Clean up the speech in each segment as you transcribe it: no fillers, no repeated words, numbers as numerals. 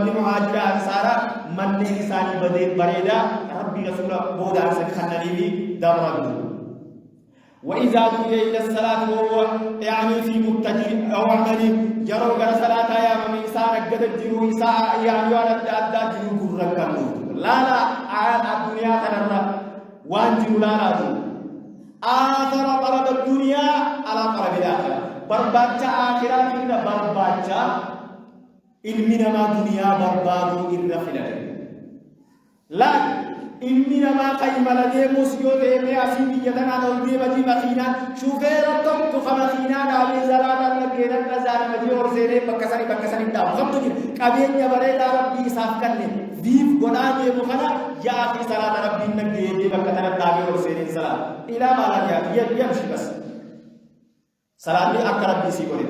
أمتي مهاجرة أنصارا من إنساني بديل بريدا ربي رسول بودا سكحنا لي دبرا وإذا دعي إلى الصلاة وهو يعني في متجه أو عمل جروا على صلاة يا من إنسان قد جروا إساء يعني ولا أدى جروا كركم لا الدنيا تنرى وانجروا لا آخر طلب الدنيا على طلب الآخرة برباجة آخرة إن برباجة إلمنا ما دنيا بربادو إلا خلال لا إلمنا ما قيم لدي مسيو دي أسيبي يدنا نولدي مجي مخينا شوفير الطب خمخينا نالي زلانا لكينا نزال مجي ورسيني بكساني دام خمتني كابين يبريد ربي سافكني ديف قناني مخنا يا أخي صلاة ربي نجي بكتنا دامي ورسيني صلاة إلى ما لا يمشي بس صلاة أكرم بيسي قولي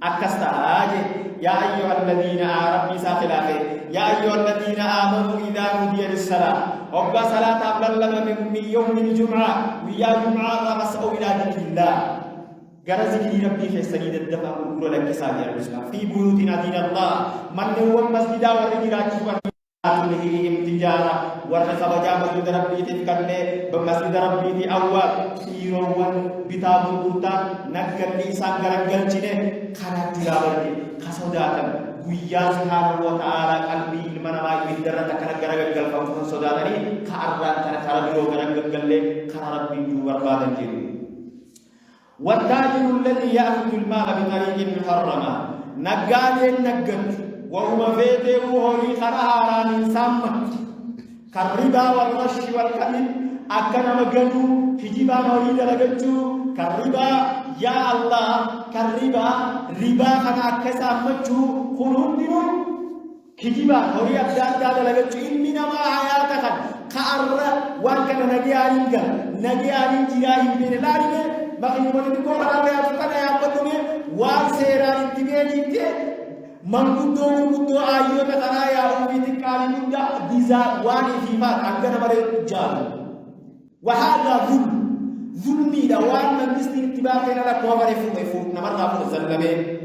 أكستاجي يا أيها الذين ربي ساخلافه يا أيها الذين آمنوا إذا نودي للصلاة وقبى صلاة أبلغ من يوم الجمعة ويا جمعة فمسعوا إلى ذكر الله قال ذكر ربي في السجد الدفع وقول لك سامي الإسلام في بيوتنا دين الله من هو المسجد والإدراك تلهيهم تجارة ورثب جامع ربي تفكرني بمسجد ربي دي أول سيروان بتاب القرطة نقل لإسان قرنقل جنة خانت تلاوري خسوداتا ويا سبحانه وتعالى قلبي المنما يدرى تكنا قرنقل فمكن سوداتني كأران تنكار بلو قرنقل خان ربي جوار بادا جيرو والتاجر الذي يأخذ المال بطريق محرمة نقال النقل وهو فيته وهي خراران سامت كالربا والغش والكذب أكن مجنو هجبا نريد لجنو كالربا يا الله كالربا ربا خنا كسامتشو خلون دينو هجبا نريد أبدا لجنو إننا ما حياتك كأر وكان نجيارين جياهين بين العالم بقي مولدكم على يا بدوي وسيران تبيجي Mangkudo ayo betara ya umiti kali muda diza wani fimat angkana bare jal. Wahada zulmi da wan man distin tibaqina la ko bare fu namar rafu zallabe.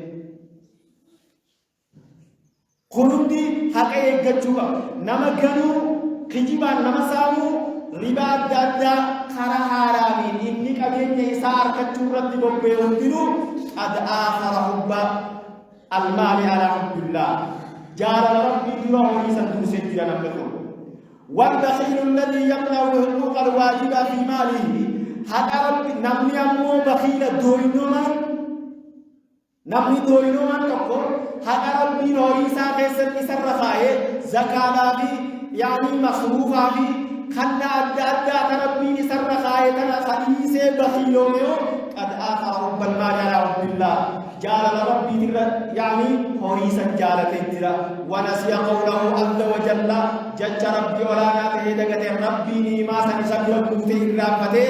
Kunundi hakaye gachuba namaganu kijiba namasamu riba dadda khara harami inni kabenya isar kachurat dibbe undiru ad akhara hubba المال على حب الله جعل ربي دونه سنتوسن جنا نمكو والبخيل الذي يمنع الحقوق الواجبة في ماله حتى ربي نمني أمو بخيل نمني دوينومان تقول حتى ربي نوريسا كيسر كسر رخائي زكاة في يعني مصروفة في خنا أدى ربي نسر رخائي تنا خليسي بخيلوميو قد آخر رب المال على حب الله جعل ربي يعني هوريسا جالت ترى ونسي قوله عز وجل جج ربي ولا ناته دغت ربي ما سنسبب كنته رافته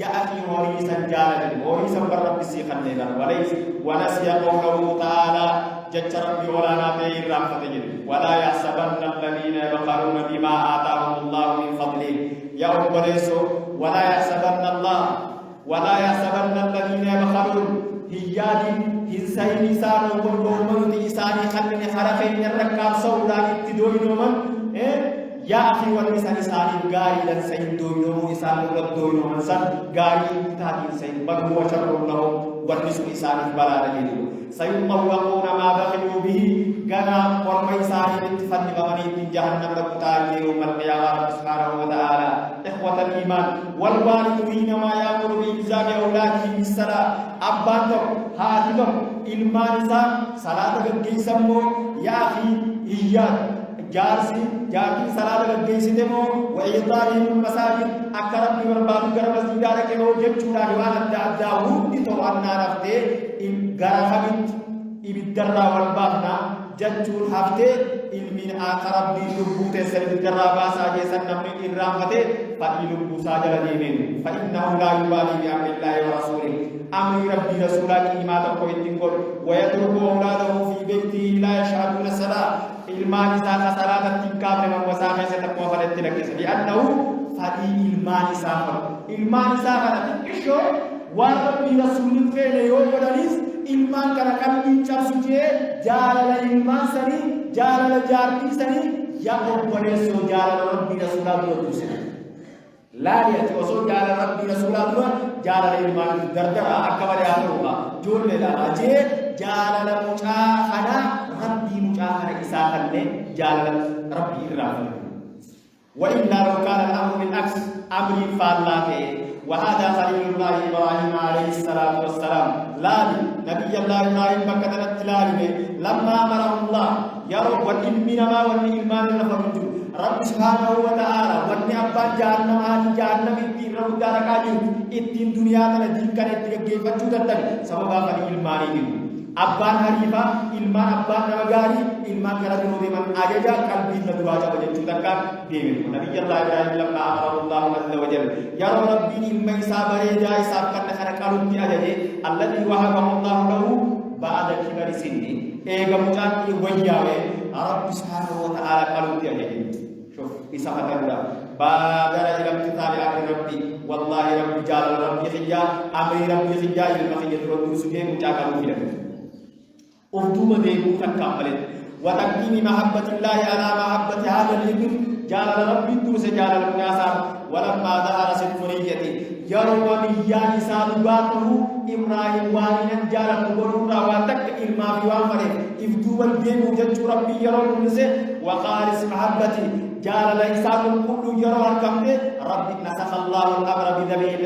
يا اخي هوريسا جالت هوريسا ربي سيخننا وليس ونسي قوله تعالى جج ربي ولا ناته رافته ولا يحسبن الذين يبخلون بما آتاهم الله من فضله يا أبريسو ولا يحسبن الذين يبخلون هيادين هنسايني سانو والرومان إساني خلني حرفين الركاب سودان اتدوينومن يا أخي والإنسان إساني غاري لن سين دوينومو إساني رب دوينومن سن غاري تادين سين بل هو شر لهم والنسو إساني بلاد جيدو سيطوقون ما بخلوا به غنا ورمى إساني اتفن بمني من جهنم لبتاك يوم القيامة سبحانه وتعالى إخوة الإيمان والوالدين ما يأمر بإلزام أولاده بالصلاة أبانتم هاتفم إلمانسا صلاة الجيسمو يا أخي إياد جارسي صلاة الجيسدمو وإيطارهم المساجد أكرم بمربان قرب مسجدارك لو جبتنا لوانا دعوه بطوعنا نفته إن غرفت إبدرنا والبابنا جتشور هفته ilmin akarab di lubu tesel jaraba saja sanamni irramate fa lubu saja dimin fa innahu la yubali bi amrillahi wa rasulih amri rabbi rasulaki imata ko itingol wa yatruku awladahu fi baiti la yashhaduna salat ilmani sa salata tikam dengan wasaha sa takwa falat tilaki bi annahu fa ilmani sa kisho wa rabbi rasulin fele yo wadalis ilmaan kana qalbii cabsu jee jaalala ilmaan sanii jaalala jaartii sanii yaa obboleessoo jaalala rabbii rasuulaa dura tuusina laaliyaati osoo jaalala rabbii rasuulaa dura jaalala ilmaan gardara akka malee haa ta'uudha ijoolleedhaan jee jaalala mucaa kana rabbii mucaa kana isaa kanneen jaalala rabbii irraa fudhatu وإلا لو كان الأمر بالعكس أمر فالله وهذا خليل الله إبراهيم عليه الصلاة والسلام لا نبي الله إبراهيم بكتنا التلالي لما أمره الله يرى والإلمين ما والإيمان لفرجه رب سبحانه وتعالى وأن أبا جهنم هذه جهنم الدين رب دارك عجل الدين دنيا من الدين كان يتجيب فجودة سببا فالإلمان أبان حريفا إلمان أبان نمغاري إلمان كرادنو ديمان آجاجا قلبي ندواجا وجد تكا ديمين نبي الله إبراهيم لما أمره الله عز وجل يا ربي إلما إسابة رجاء إساب كان خرقالون دي أجاجي الذي وهبه الله له بعد كبر سنه إيغا مجان إيغوياوي رب سبحانه وتعالى قالون دي أجاجي شوف إسابة الله بادر إلى امتثال أمر ربي والله ربي جال ربي خجا أمر ربي خجا إلما خجا ربي سبحانه مجاكالون دي أجاجي أردوما ديبو تكاملت وتقديم محبة الله على محبة هذا الابن جعل ربي دوس جعل الناس ولما ظهر سنفريته يروم ميان سالباته إبراهيم وانينا جعل مبرورا واتك إلما بوامره إفدوا الديبو جج ربي يروم نسي وقارس محبتي جعل الإنسان كل يروم الكمد ربي نسخ الله الأمر بذبيل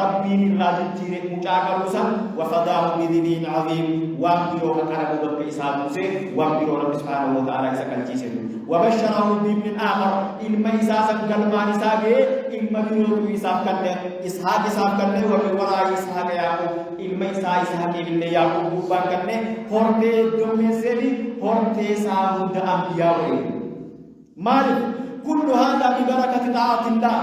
ربي من راجل جيرك مجاكروسا وفضاه بذبين عظيم وامبروا كان مبقى إسحاق موسى وامبروا رب سبحانه وتعالى سكن جيسر وبشره بابن آخر إلما إسحاق قلمان إسحاق إلما بنوت إسحاق كنه ومن وراء إسحاق يعقوب إلما إسحاق ابن يعقوب بوبان كنه هرتي دومي سيري هرتي ساود أنبياء مالك كل هذا ببركة طاعة الله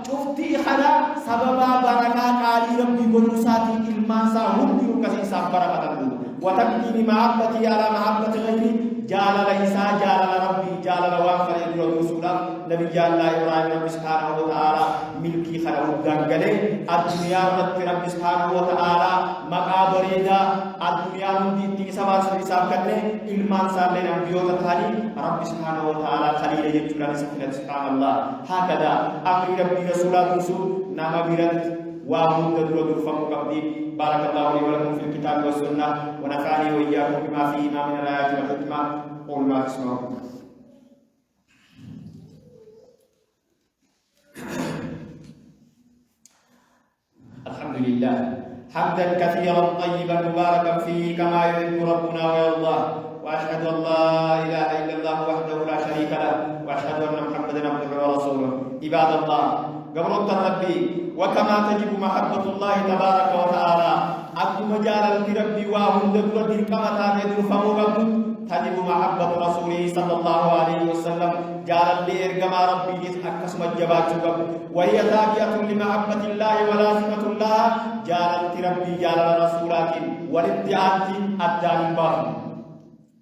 شفتي خلا سببا بركة قالي ربي بنوساتي إلمان ساهم بيوكسي ساب بركة الله وتقديم محبتي على محبة غيري جعل ليسا جعل ربي جعل وافر الرسول نبي الله إبراهيم رب سبحانه وتعالى ملكي خلق دنگله الدنيا رب سبحانه وتعالى مقابر إذا الدنيا مدي سبا سبب کرنے إلمان سالے نبيوت تھاری رب سبحانه وتعالى خليل يجعل سبحان الله هكذا أمر ربي رسول رسول نام بيرت وامود درود فم قبدي بارك الله لي ولكم في الكتاب والسنة ونفعني وإياكم بما فيهما من الآيات والحكمة قول ما تسمعون الحمد لله حمدا كثيرا طيبا مباركا فيه كما يحب ربنا ويرضى واشهد ان لا اله الا الله وحده لا شريك له واشهد ان محمدا عبده ورسوله عباد الله قبل ربي وكما تجب محبة الله تبارك وتعالى عبد مجال ربي وهند الذي كما تجد فمغب تجب محبة رسوله صلى الله عليه وسلم جعل لإرجم ربي أكسم الجبات وهي تابعة لمحبة الله ولازمة الله جعل ربي جعل رسولات والادعاء الدار الباطل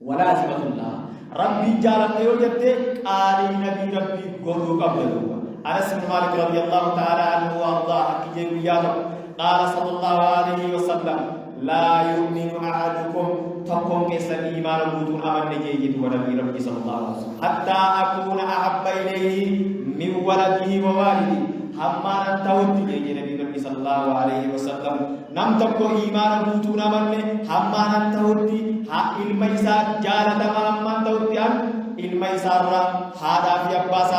ولازمة الله ربي جعل يوجد قال نبي ربي قلوا قبله أنس بن مالك رضي الله تعالى عنه وأرضاه قال صلى الله عليه وسلم لا يؤمن أحدكم تقوم كسر إيمان بدون أمن نجيد ونبي ربي صلى الله عليه وسلم حتى أكون أحب إليه من ولده ووالده حما نتود يجي نبي ربي صلى الله عليه وسلم نم تقو إيمان بدون أمن حما نتود علم إساء جالة ما نتود علم إساء هذا في أباس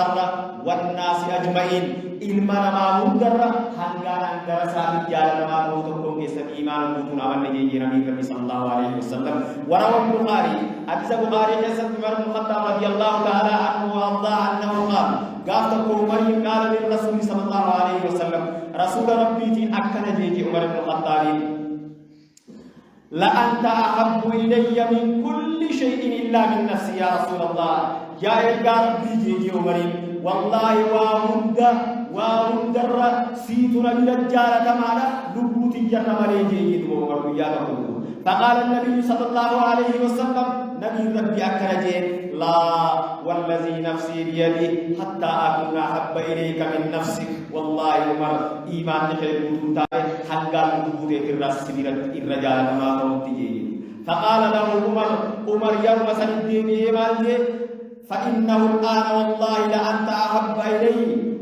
والناس أجمعين ilma namaa hundarra hangaan gara saati jaalatamaa ta'uu tokkoon keessatti imaana guutuun amanne jijjiiramii Nabi sallallahu alaihi wasallam warawa Bukhari hadisa Bukhari keessatti Umar ibn Khattab radiyallahu ta'ala anhu wa arda annahu qala gaafta ko Umar ibn qala li Rasul sallallahu alaihi wasallam Rasul rabbiitiin akkana jeeje Umar ibn Khattab la anta ahabbu ilayya min kulli shay'in illa min nafsi ya Rasulullah ya rabbi jeeje Umar والله وهند سيتنا من الجارة مالا لبوت الجنة مريجي فقال النبي صلى الله عليه وسلم نبي ربي أكرجي لا والذي نفسي بيدي حتى أكون أحب إليك من نفسك والله عمر إيمان خير حقا لبوت الراس سبيرة الرجال ما توتي فقال له عمر يوم سندين مالجي فإنه الآن والله لأنت أحب إلي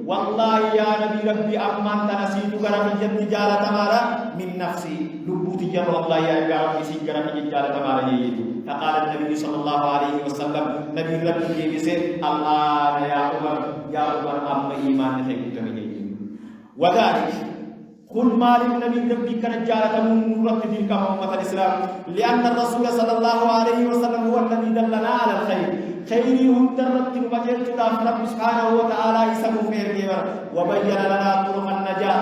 والله يا نبي ربي أمان تنسيت غرفي التجارة مالا من نفسي لبوت جر والله يا ربي سيجر في التجارة مالا فقال النبي صلى الله عليه وسلم نبي ربي يسير الآن يا عمر أما إيمان نتيجة وذلك قل ما للنبي ربي كرجالة من تلك أمة الإسلام لأن الرسول صلى الله عليه وسلم هو الذي دلنا على الخير خيري هم درت وجدت رب سبحانه وتعالى يسمو في الكبر وبين لنا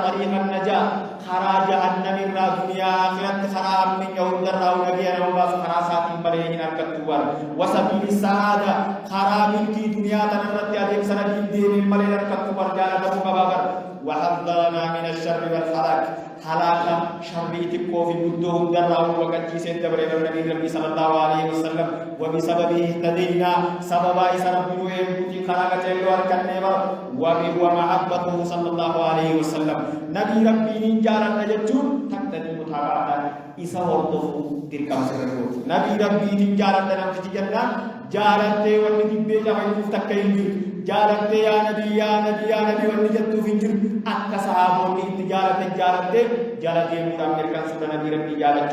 طريق النجاة خراج أن من الدنيا آخرة خراب من يوم درا ونبينا وباس خراسات بلين الكتوار وسبيل السعادة خراب في دنيا تنرد عليهم سنة دين بلين الكتوار جاء مبابر وحذرنا من الشر والهلاك هلاك شريتك في بدهم درا وقد جيسين تبرئ النبي صلى الله عليه وسلم وبسببه اهتدينا سبب إسرب نوهم في خلاقة الوار كالنبر وهو محبته صلى الله عليه وسلم نبي ربي نجارة نجتون تقتدي متابعة إسا ورده تلك مسرقوت نبي ربي نجارة نمشي جنة جارة والنبي جمعين تكين جارة يا نبي والنجت في الجر أكا صحابوني جارة جارة مرامر كان سورة نبي ربي جارة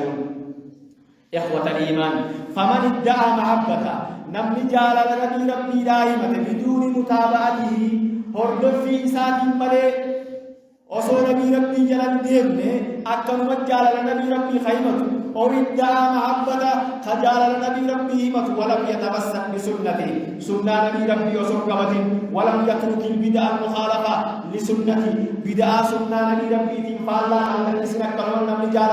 إخوة الإيمان فمن ادعى محبته نمني جارة نبي ربي دائمة بدون متابعته هردف في إسات ملي وصول نبي ربي جلال ديمني أكم مجال نبي ربي خيمة أو ادعى محبة خجال نبي ربي همة ولم يتمسك بسنته سنة نبي ربي وسرقبة ولم يترك البدع المخالفة لسنته بدع سنة نبي ربي فالله أن الإسنة كمان نبي جال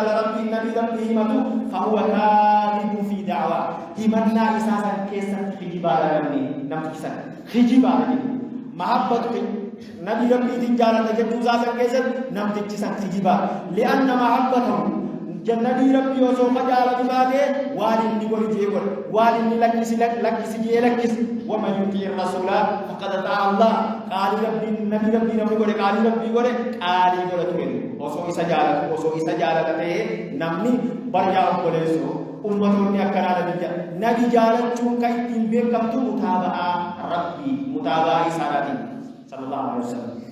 نبي ربي همة فهو كاذب في دعوة همنا إساسا كيسا خجبالا نبي خجبالا محبة نبي ربي تجارة تجدوزا سنكسر نم تجسن خجبا لأن محبته جنبي ربي وسوف جارة باده والين نقول جيبر والين لكس جيلكس ومن يطيع الرسول فقد أطاع الله قال ربي نبي ربي قال ربي قال تقول وسو إسجارة تته نمني برجع قلسو أمتوني أكرار نبي جارة چون كايتين بكم تو متابعة إسارتي صلى الله عليه وسلم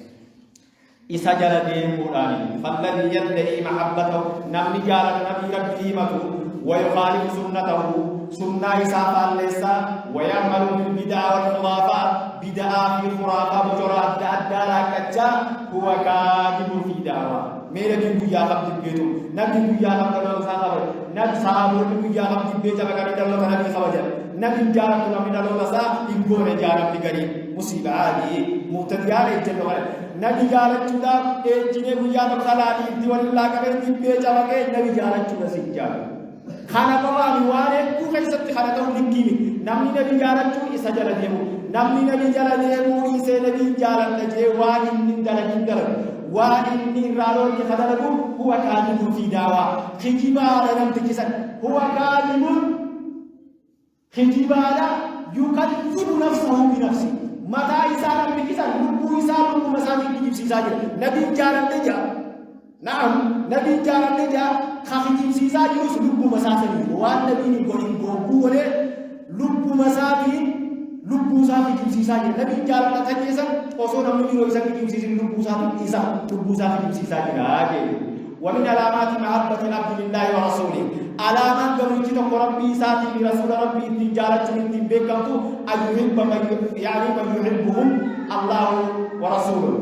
إسا جلدين مراني فالذي يدعي محبته نمني جارة نبي ربه مكو ويخالف سنته سنة إسا فالليسا ويعمل بالبدع والخرافات بدع في خرافة بجرات الدارة كجا هو كاذب في دعوة मेरे दिन बुया हम दिन बेटो न दिन बुया हम करो साहब न साहब दिन बुया हम दिन बेटा बगाड़ी डालो ना भी खबर न दिन जारा तो ना डालो ना सा इनको ने जारा बिगड़ी मुसीबत आदि मुतदियार एक जन वाले न दिन जारा चुदा ए जिने बुया तो साला आदि दिवाली का दिन बेटा बगे न दिन जारा चुदा सिंह जारा खाना पवा निवारे तू कैसे सब खाना तो निकी में नमनी न दिन जारा चु इस जरा देमु नमनी न दिन जारा देमु इसे न दिन जारा लजे वानी निंदर وإني رالون كخدره هو كاذب في دعوة خجبالا لم تكسر هو كاذب خجبالا يكذب نفسه بنفسه متى إسارة بكسر لبو إسارة مسافي كجيب سيساجر نبي جارة نجا نعم نبي جارة نجا خجيب سيساجر لبو مسافي وان نبي نقول نقول لبو مسافي لبو سافي كجيب سيساجر نبي جارة نجا وصول نمني رويسا كجيب سيساجر لبو سافي كجيب سيساجر ومن علامات محبة العبد لله ورسوله علامات قبل ربي ساتي برسول ربي تجارة من تبكته أن يحب من يحبهم الله ورسوله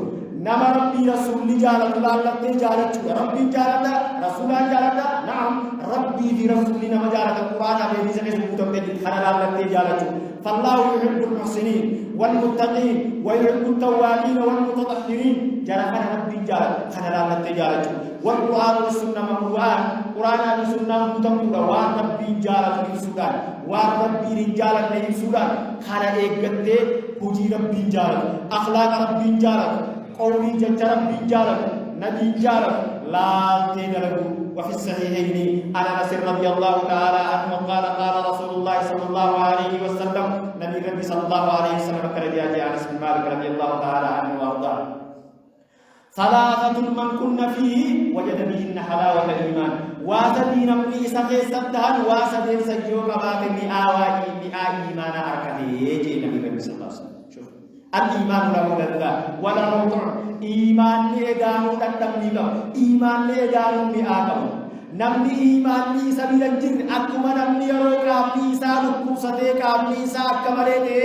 نما ربي رسول جارة الله جارة ربي جارة رسول جارة نعم ربي في رسولنا مجارة القرآن في سنة المتوكل خلال الله جارة فالله يحب المحسنين والمتقين ويحب التوابين والمتطهرين جارة ربي جارة خلال الله جارة والقرآن والسنة ممنوعان قرآن والسنة متمنع وان ربي جارة في السودان وان ربي رجالة في السودان خلال إيقظة هجي ربي جارة أخلاق ربي جارة قولي جج ربي جارة نبي جارة لا تدرك وفي الصحيحين عن انس رضي الله تعالى عنه قال قال رسول الله صلى الله عليه وسلم نبي ربي صلى الله عليه وسلم قال يا انس بن مالك رضي الله تعالى عنه وارضاه ثلاثة من كنا فيه وجد بهن حلاوة الإيمان واسدين من إسحاق سبتان واسدين سجيو كبات مئة إيمان أركته يجي النبي صلى الله عليه وسلم شوف الإيمان له لذة ولا روح إيمان لإدانو تنمي إيمان لإدانو مئة namni imaanni isa bira jirre akkuma namni yeroo qaamni isaa dhukkubsatee qaamni isaa akka malee ta'e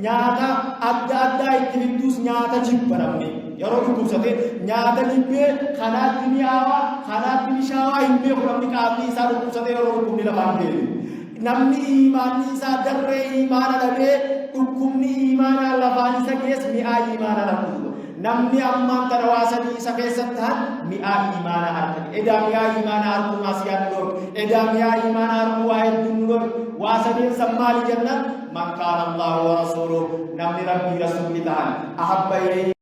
nyaata adda addaa itti fidus nyaata jibba namni yeroo dhukkubsatee nyaata jibbee kanaatti mi'aawa kanaatti bishaawaa hin beeku namni qaamni isaa dhukkubsatee yeroo dhukkubni lafaan deemu namni imaanni isaa darree imaana dhabee dhukkubni imaana lafaan isa keessa mi'aa imaana dhabu namni ammaan tana waasanii isa keessatti han mi'aa imaana harkate edaa mi'aa imaana harkuu maasiyaan dhor edaa mi'aa imaana harkuu waa hedduun dhor waasanii sammaali jennan man kaana Allahu wa rasuluhu namni rabbii rasuulli ta'an ahabba ilayhi